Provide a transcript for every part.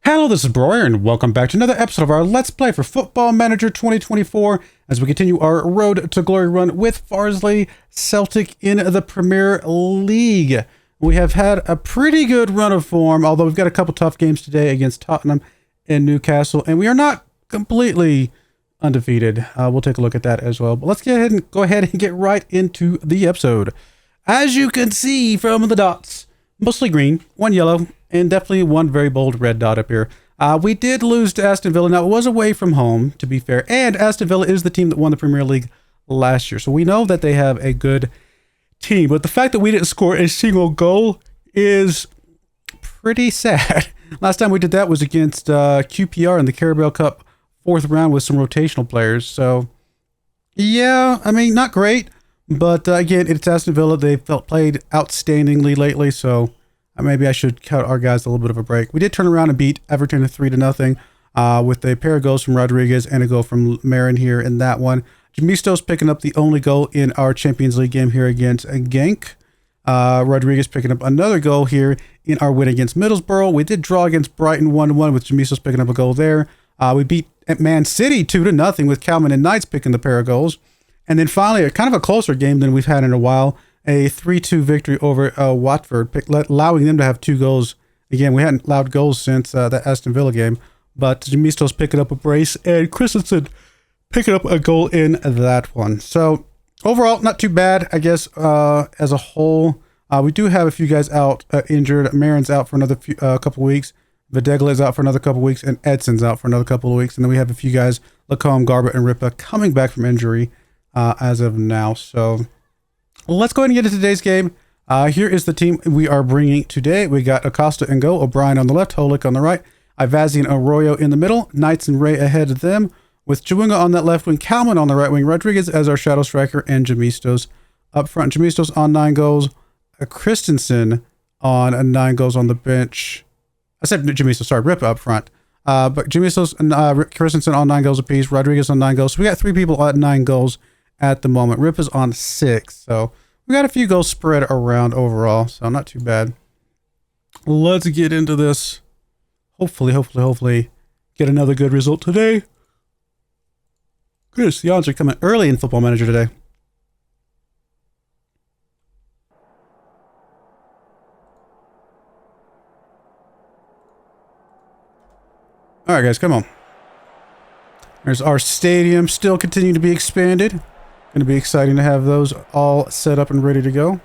Hello, this is Broyar, and welcome back to another episode of our Let's Play for Football Manager 2024 as we continue our Road to Glory run with FARSLEY CELTIC in the Premier League. We have had a pretty good run of form, although we've got a couple tough games today against Tottenham and Newcastle, and we are not completely undefeated. We'll take a look at that as well. But let's go ahead and get right into the episode. As you can see from the dots, mostly green, one yellow, and definitely one very bold red dot up here. We did lose to Aston Villa. Now, it was away from home, to be fair, and Aston Villa is the team that won the Premier League last year, so we know that they have a good team. But the fact that we didn't score a single goal is pretty sad. Last time we did that was against QPR in the Carabao Cup 4th round with some rotational players. So, yeah, I mean, not great. But again, it's Aston Villa. They've played outstandingly lately, so maybe I should cut our guys a little bit of a break. We did turn around and beat Everton 3-0 with a pair of goals from Rodriguez and a goal from Marin here in that one. Jamistos picking up the only goal in our Champions League game here against Genk. Rodriguez picking up another goal here in our win against Middlesbrough. We did draw against Brighton 1-1 with Jamistos picking up a goal there. We beat Man City 2-0 with Kalman and Knights picking the pair of goals. And then finally, a kind of a closer game than we've had in a while, a 3-2 victory over Watford, allowing them to have 2 goals. Again, we hadn't allowed goals since that Aston Villa game, but Jamistos picking up a brace and Christensen picking up a goal in that one. So overall, not too bad, I guess, as a whole. We do have a few guys out injured. Marin's out for another couple weeks. Videgla is out for another couple weeks, and Edson's out for another couple of weeks. And then we have a few guys, Lacombe, Garbutt, and Ripa, coming back from injury as of now. So let's go ahead and get into today's game. Here is the team we are bringing today. We got Acosta and Go, O'Brien on the left, Holick on the right, Ivazi and Arroyo in the middle, Knights and Ray ahead of them, with Chawinga on that left wing, Kalman on the right wing, Rodriguez as our shadow striker, and Jamistos up front. Jamistos on 9 goals, Christensen on 9 goals on the bench. I said Jamistos, sorry, Ripa up front. But Jamistos and Christensen on 9 goals apiece, Rodriguez on 9 goals. So we got 3 people at 9 goals at the moment. Ripa's on 6, so we got a few goals spread around overall, so not too bad. Let's get into this. Hopefully get another good result today. Goodness, the odds are coming early in Football Manager today. All right, guys, come on. There's our stadium, still continuing to be expanded. Going to be exciting to have those all set up and ready to go.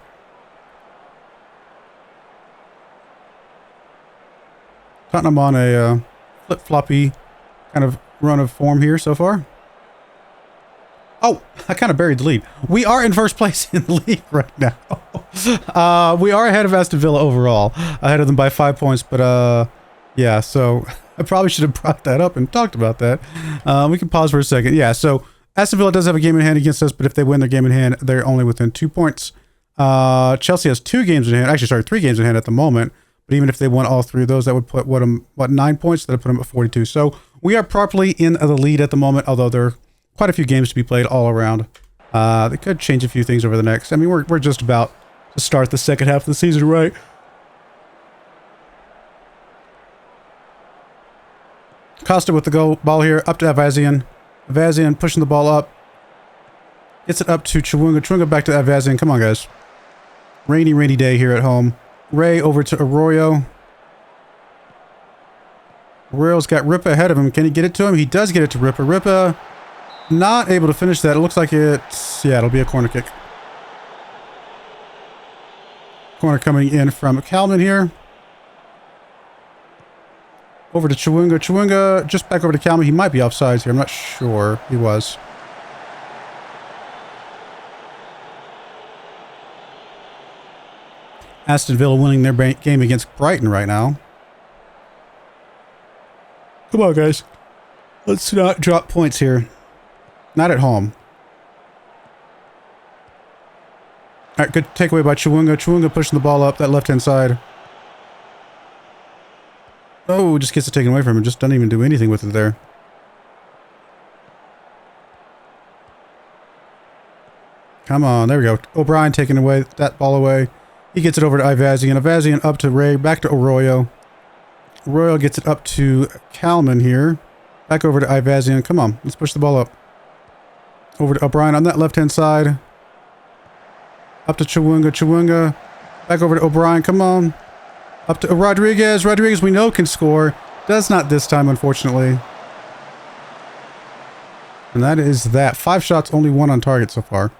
Tottenham on a flip-floppy kind of run of form here so far. Oh, I kind of buried the lead. We are in first place in the league right now. We are ahead of Aston Villa overall. Ahead of them by 5 points, but yeah, so I probably should have brought that up and talked about that. We can pause for a second. Yeah, so Aston Villa does have a game in hand against us, but if they win their game in hand, they're only within 2 points. Chelsea has 2 games in hand. Actually, sorry, 3 games in hand at the moment. But even if they won all 3 of those, that would put, what 9 points? That would put them at 42. So we are properly in the lead at the moment, although there are quite a few games to be played all around. They could change a few things over the next. I mean, we're just about to start the second half of the season, right? Costa with the ball here, up to Avazian. Avazian pushing the ball up. Gets it up to Chawinga. Chawinga back to Avazian. Come on, guys. Rainy day here at home. Ray over to Arroyo. Arroyo's got Ripa ahead of him. Can he get it to him? He does get it to Ripa. Ripa not able to finish that. It looks like it's... yeah, it'll be a corner kick. Corner coming in from Kalman here. Over to Chawinga. Chawinga just back over to Kalman. He might be offsides here. I'm not sure. He was. Aston Villa winning their game against Brighton right now. Come on, guys. Let's not drop points here. Not at home. All right, good takeaway by Chawinga. Chawinga pushing the ball up that left-hand side. Oh, just gets it taken away from him. Just doesn't even do anything with it there. Come on, there we go. O'Brien taking away that ball away. He gets it over to Ivazian. Ivazian up to Ray, back to Arroyo. Royal gets it up to Kalman here. Back over to Ivazian. Come on, let's push the ball up. Over to O'Brien on that left-hand side. Up to Chawunga. Chawunga. Back over to O'Brien. Come on. Up to Rodriguez. Rodriguez we know can score. Does not this time, unfortunately. And that is that. 5 shots, only 1 on target so far.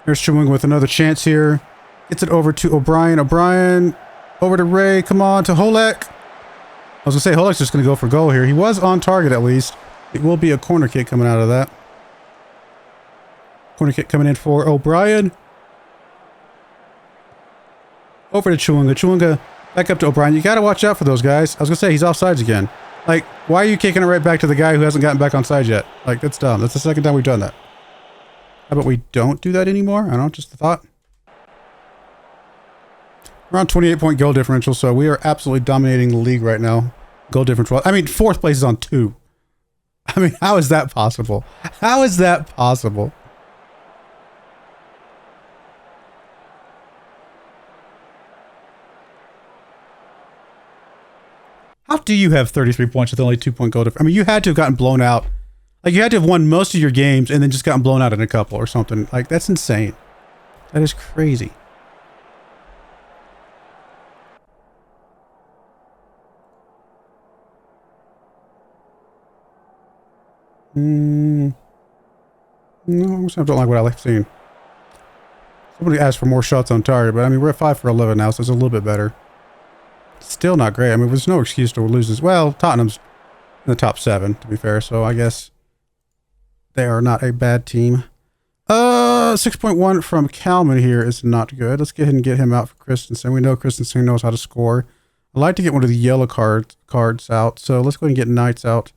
Here's Chawunga with another chance here. Gets it over to O'Brien. O'Brien over to Ray. Come on to Holek. I was going to say, Holek's just going to go for goal here. He was on target at least. It will be a corner kick coming out of that. Corner kick coming in for O'Brien. Over to Chawunga. Chawunga back up to O'Brien. You got to watch out for those guys. I was going to say, he's offsides again. Like, why are you kicking it right back to the guy who hasn't gotten back on side yet? Like, that's dumb. That's the second time we've done that. How about we don't do that anymore? I don't know, just a thought. We're on 28-point goal differential, so we are absolutely dominating the league right now. Goal differential. I mean, 4th place is on 2. I mean, how is that possible? How is that possible? How do you have 33 points with only 2-point goal difference? I mean, you had to have gotten blown out. Like, you had to have won most of your games and then just gotten blown out in a couple or something. Like, that's insane. That is crazy. No, I don't like what I like seeing. Somebody asked for more shots on target, but I mean, we're at 5 for 11 now, so it's a little bit better. Still not great. I mean, there's no excuse to lose this. Well, Tottenham's in the top 7, to be fair, so I guess they are not a bad team. 6.1 from Kalman here is not good. Let's go ahead and get him out for Christensen. We know Christensen knows how to score. I'd like to get one of the yellow cards out, so let's go ahead and get Knights out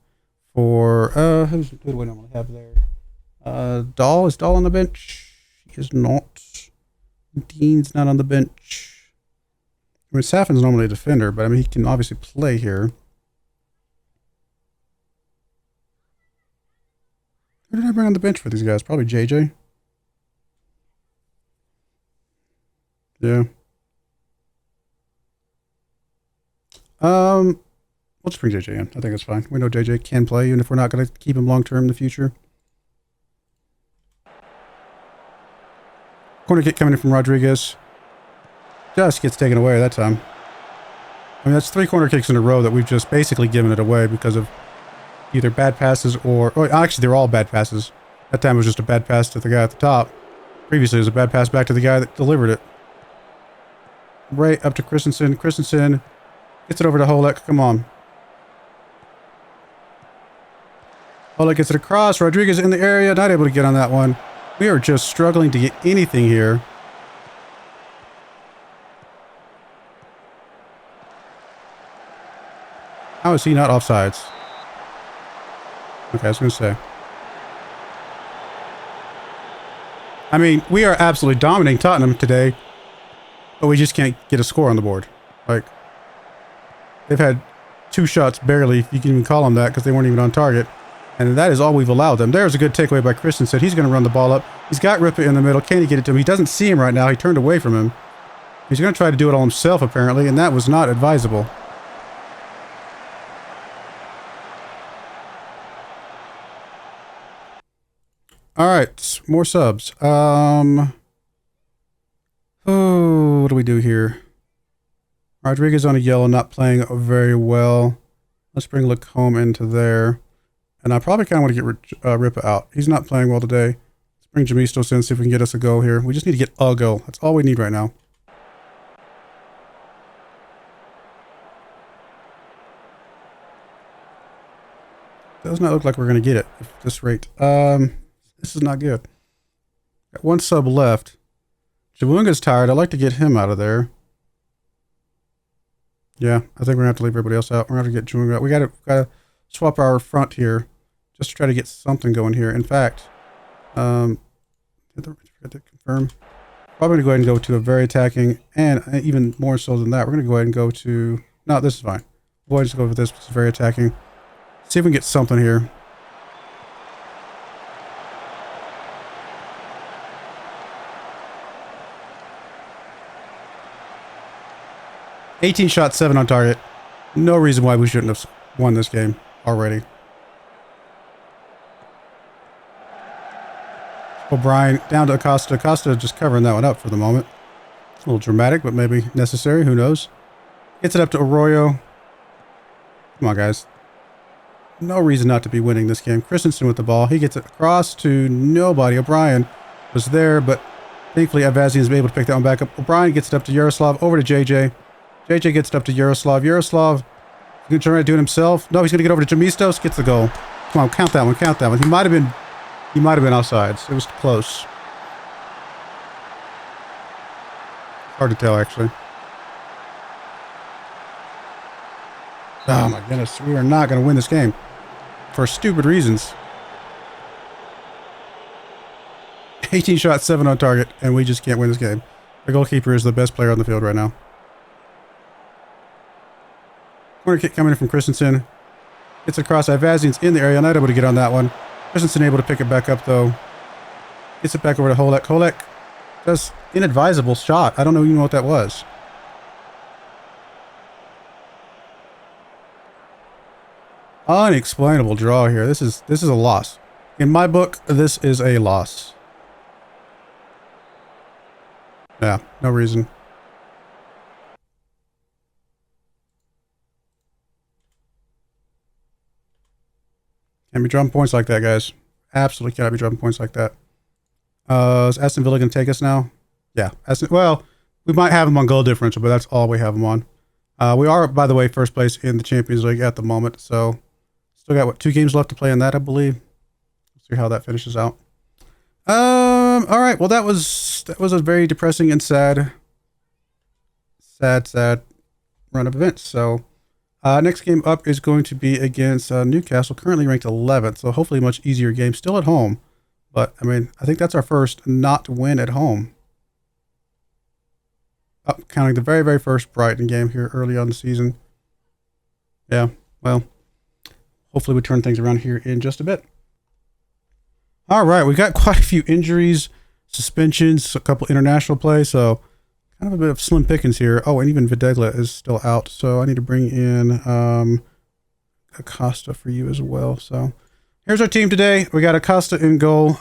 for, who do we normally have there? Dahl, is Dahl on the bench? He is not. Dean's not on the bench. I mean, Saffin's normally a defender, but I mean, he can obviously play here. Who did I bring on the bench for these guys? Probably JJ. Yeah. Let's bring JJ in. I think that's fine. We know JJ can play, even if we're not going to keep him long term in the future. Corner kick coming in from Rodriguez. Just gets taken away that time. I mean, that's 3 corner kicks in a row that we've just basically given it away because of either bad passes or... Oh, actually, they're all bad passes. That time it was just a bad pass to the guy at the top. Previously, it was a bad pass back to the guy that delivered it. Right up to Christensen. Christensen gets it over to Holek. Come on. Holek gets it across. Rodriguez in the area. Not able to get on that one. We are just struggling to get anything here. How is he not offsides? Okay, I was going to say. I mean, we are absolutely dominating Tottenham today, but we just can't get a score on the board. Like, they've had 2 shots barely, if you can even call them that, because they weren't even on target. And that is all we've allowed them. There's a good takeaway by Christensen. He's going to run the ball up. He's got Ripa in the middle. Can he get it to him? He doesn't see him right now. He turned away from him. He's going to try to do it all himself, apparently, and that was not advisable. All right, more subs. Oh, what do we do here? Rodriguez on a yellow, not playing very well. Let's bring Lacombe into there. And I probably kind of want to get Ripa out. He's not playing well today. Let's bring Jamistos in, see if we can get us a goal here. We just need to get a goal. That's all we need right now. Does not look like we're going to get it at this rate. This is not good. Got 1 sub left. Chawunga's tired. I'd like to get him out of there. Yeah, I think we're going to have to leave everybody else out. We're going to have to get Chawunga out. We got to swap our front here just to try to get something going here. In fact, did I forget to confirm? Probably going to go ahead and go to a very attacking, and even more so than that, we're going to go ahead and go to... No, this is fine. We'll just go with this. It's very attacking. See if we can get something here. 18 shots, 7 on target. No reason why we shouldn't have won this game already. O'Brien down to Acosta. Acosta just covering that one up for the moment. A little dramatic, but maybe necessary. Who knows? Gets it up to Arroyo. Come on, guys. No reason not to be winning this game. Christensen with the ball. He gets it across to nobody. O'Brien was there, but thankfully Avazian is able to pick that one back up. O'Brien gets it up to Yaroslav. Over to JJ. JJ gets it up to Yaroslav. Yaroslav is going to try to do it himself. No, he's going to get over to Jamistos. Gets the goal. Come on, count that one. Count that one. He might have been offsides. It was close. Hard to tell, actually. Oh my goodness, we are not going to win this game for stupid reasons. 18 shots, 7 on target, and we just can't win this game. The goalkeeper is the best player on the field right now. Corner kick coming in from Christensen. Gets across. Avazian's in the area, not able to get on that one. Christensen able to pick it back up though. Gets it back over to Holek. Holek does inadvisable shot. I don't even know what that was. Unexplainable draw here. This is a loss. In my book, this is a loss. Yeah, no reason. Can't be dropping points like that, guys. Absolutely cannot be dropping points like that. Is Aston Villa going to take us now? Yeah. Well, we might have them on goal differential, but that's all we have them on. We are, by the way, first place in the Champions League at the moment, so still got, what, 2 games left to play in that, I believe. We'll see how that finishes out. All right. Well, that was a very depressing and sad run of events. So, next game up is going to be against Newcastle, currently ranked 11th. So hopefully a much easier game, still at home. But I mean, I think that's our first not win at home. Counting the very, very first Brighton game here early on the season. Yeah, well, hopefully we turn things around here in just a bit. All right, we got quite a few injuries, suspensions, a couple international play, so kind of a bit of slim pickings here. Oh, and even Videgla is still out, so I need to bring in Acosta for you as well. So here's our team today. We got Acosta in goal.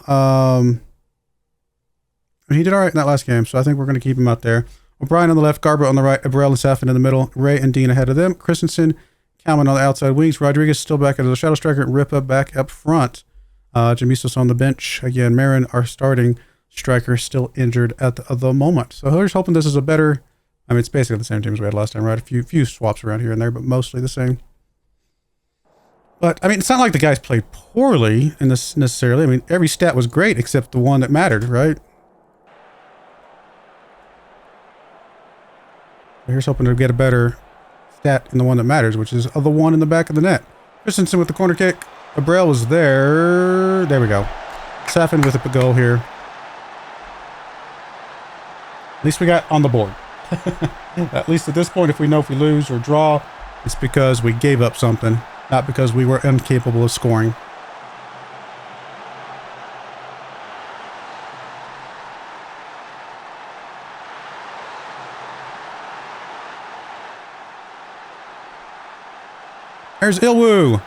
He did all right in that last game, so I think we're going to keep him out there. O'Brien on the left, Garber on the right, Abrel and Safin in the middle, Ray and Dean ahead of them, Christensen, Kalman on the outside wings, Rodriguez still back as a shadow striker, and Ripa back up front. Jamistos on the bench. Again, Marin, our starting striker, still injured at the moment. So here's hoping this is a better, I mean, it's basically the same team as we had last time, right? A few swaps around here and there, but mostly the same. But, I mean, it's not like the guys played poorly in this necessarily. I mean, every stat was great except the one that mattered, right? Here's hoping to get a better stat in the one that matters, which is the one in the back of the net. Christensen with the corner kick. Abrel was there. There we go. Safin with a goal here. At least we got on the board. At least at this point, if we know if we lose or draw, it's because we gave up something, not because we were incapable of scoring. There's Ilwu.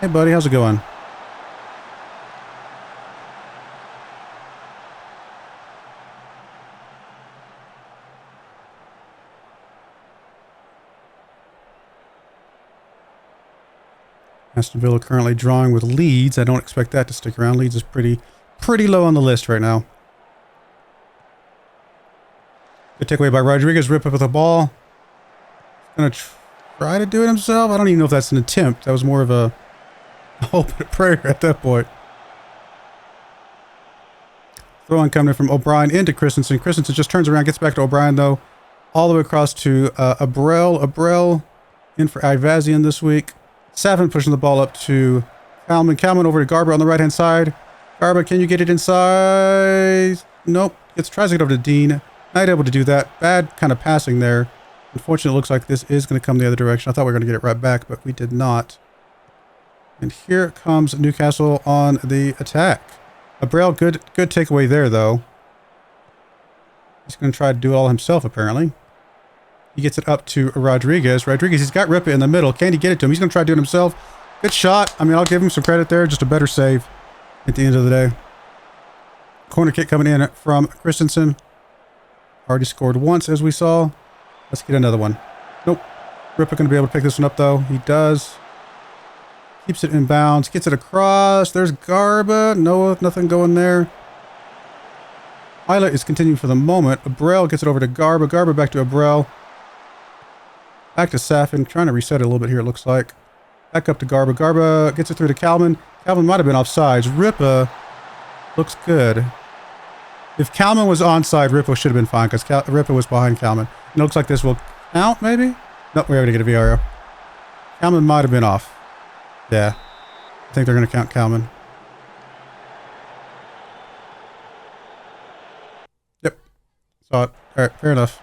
Hey, buddy, how's it going? Aston Villa currently drawing with Leeds. I don't expect that to stick around. Leeds is pretty low on the list right now. Good takeaway by Rodriguez. Rip up with the ball. Gonna try to do it himself. I don't even know if that's an attempt. That was more of a hope and a prayer at that point. Throw in coming from O'Brien into Christensen. Christensen just turns around, gets back to O'Brien though. All the way across to Abrel. Abrel in for Ivazian this week. Safin pushing the ball up to Kalman. Kalman over to Garber on the right-hand side. Garber, can you get it inside? Nope. Tries to get over to Dean. Not able to do that. Bad kind of passing there. Unfortunately, it looks like this is going to come the other direction. I thought we were going to get it right back, but we did not. And here comes Newcastle on the attack. Abrel, good takeaway there, though. He's going to try to do it all himself, apparently. He gets it up to Rodriguez. Rodriguez, he's got Ripa in the middle. Can he get it to him? He's going to try to do it himself. Good shot. I mean, I'll give him some credit there. Just a better save at the end of the day. Corner kick coming in from Christensen. Already scored once, as we saw. Let's get another one. Nope. Ripa going to be able to pick this one up, though. He does. Keeps it in bounds. Gets it across. There's Garba. No, nothing going there. Isla is continuing for the moment. Abreu gets it over to Garba. Garba back to Abreu. Back to Safin. Trying to reset it a little bit here, it looks like. Back up to Garba. Garba gets it through to Kalman. Kalman might have been offsides. Ripa looks good. If Kalman was onside, Ripa should have been fine because Ripa was behind Kalman. It looks like this will count, maybe? Nope, we're going to get a VRO. Kalman might have been off. Yeah. I think they're going to count Kalman. Yep. Saw it. All right, fair enough.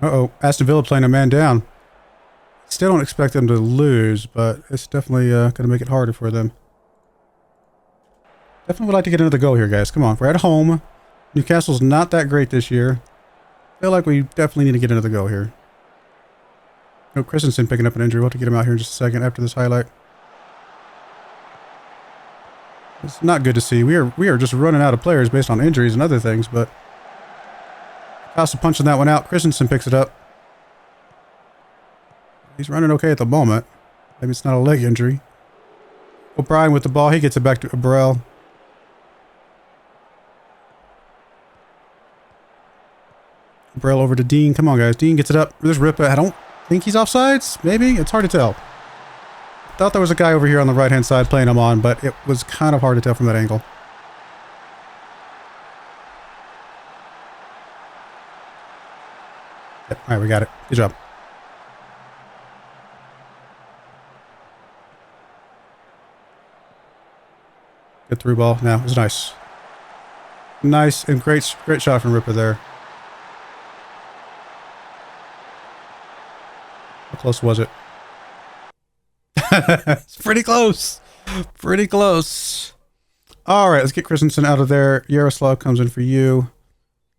Uh-oh, Aston Villa playing a man down. Still don't expect them to lose, but it's definitely going to make it harder for them. Definitely would like to get another goal here, guys. Come on, we're at home. Newcastle's not that great this year. Feel like we definitely need to get another goal here. Oh, Christensen picking up an injury. We'll have to get him out here in just a second after this highlight. It's not good to see. We are just running out of players based on injuries and other things, but Costa punching that one out. Christensen picks it up. He's running okay at the moment. Maybe it's not a leg injury. O'Brien with the ball. He gets it back to Abreu. Abreu over to Dean. Come on, guys. Dean gets it up. There's Ripa. I don't think he's offsides. Maybe. It's hard to tell. Thought there was a guy over here on the right-hand side playing him on, but it was kind of hard to tell from that angle. Yep. All right, we got it. Good job. Good through ball. Now, it was nice. Nice and great shot from Ripa there. How close was it? It's pretty close. Pretty close. All right, let's get Christensen out of there. Yaroslav comes in for you.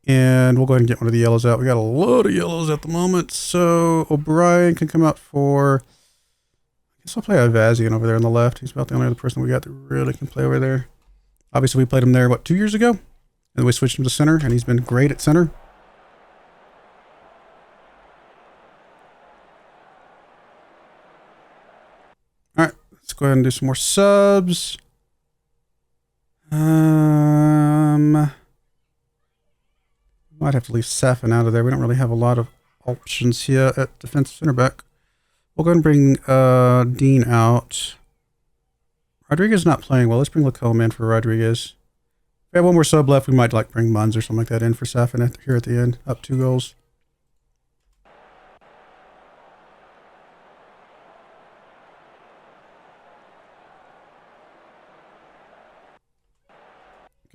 And we'll go ahead and get one of the yellows out. We got a load of yellows at the moment. So O'Brien can come out for... I guess I'll play Avazian over there on the left. He's about the only other person we got that really can play over there. Obviously, we played him there, what, 2 years ago? And we switched him to center, and he's been great at center. All right, let's go ahead and do some more subs. Might have to leave Safin out of there. We don't really have a lot of options here at defensive center back. We'll go ahead and bring Dean out. Rodriguez not playing well. Let's bring Lacombe in for Rodriguez. If we have one more sub left, we might like bring Munz or something like that in for Safin here at the end. Up 2 goals.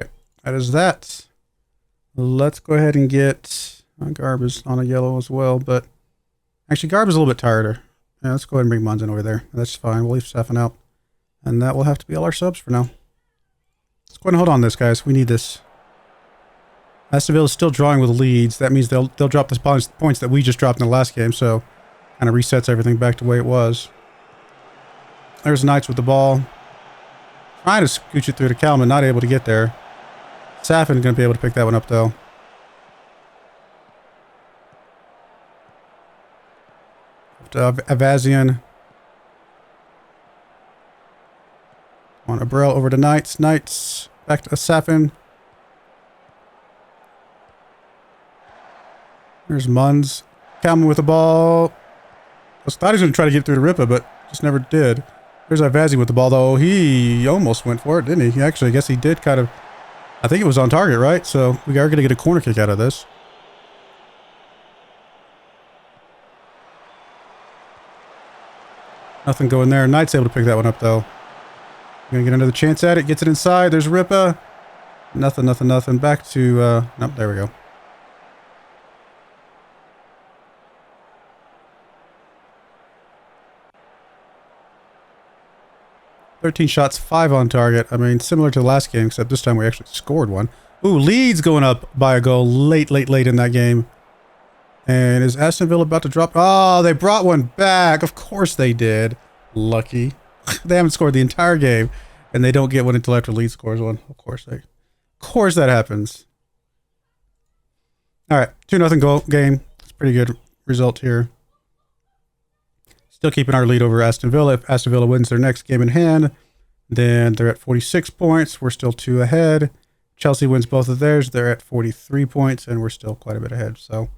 Okay, that is that. Let's go ahead and get Garb is on a yellow as well, but actually Garb is a little bit tired. Yeah, let's go ahead and bring Munz in over there. That's fine. We'll leave Safin out. And that will have to be all our subs for now. Let's go ahead and hold on this, guys. We need this. Aston Villa is still drawing with leads. That means they'll drop the points that we just dropped in the last game, so kind of resets everything back to the way it was. There's Knights with the ball. Trying to scooch it through to Kalman, not able to get there. Safin going to be able to pick that one up, though. Avazian. On Abreu over to Knights. Knights back to Safin. There's Munz. Kalman with the ball. I thought he was going to try to get through to Ripa, but just never did. There's Avazi with the ball, though. He almost went for it, didn't he? Actually, I guess he did kind of... I think it was on target, right? So we are going to get a corner kick out of this. Nothing going there. Knight's able to pick that one up, though. Going to get another chance at it. Gets it inside. There's Ripa. Nothing. Nope, there we go. 13 shots, 5 on target. I mean, similar to the last game, except this time we actually scored one. Ooh, Leeds going up by a goal late in that game. And is Aston Villa about to drop? Oh, they brought one back. Of course they did. Lucky. They haven't scored the entire game, and they don't get one until after Leeds scores one. Of course that happens. All right, 2-0 goal game. It's a pretty good result here. Still keeping our lead over Aston Villa. If Aston Villa wins their next game in hand, then they're at 46 points. We're still 2 ahead. Chelsea wins both of theirs. They're at 43 points, and we're still quite a bit ahead. So,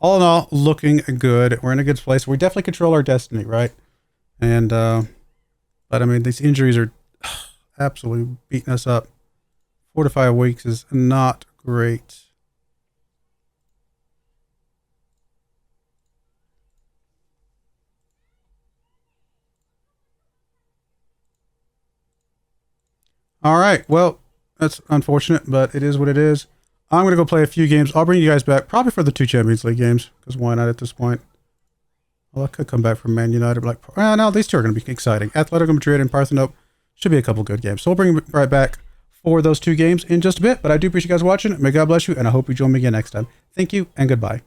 all in all, looking good. We're in a good place. We definitely control our destiny, right? And, but I mean, these injuries are absolutely beating us up. 4 to 5 weeks is not great. All right, well, that's unfortunate, but it is what it is. I'm going to go play a few games. I'll bring you guys back probably for the 2 Champions League games, because why not at this point? Well, I could come back from Man United. Like, oh, no, these two are going to be exciting. Atletico Madrid and Parthenope should be a couple good games. So we'll bring you right back for those 2 games in just a bit, but I do appreciate you guys watching. May God bless you, and I hope you join me again next time. Thank you, and goodbye.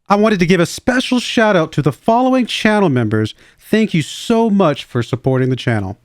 I wanted to give a special shout out to the following channel members. Thank you so much for supporting the channel.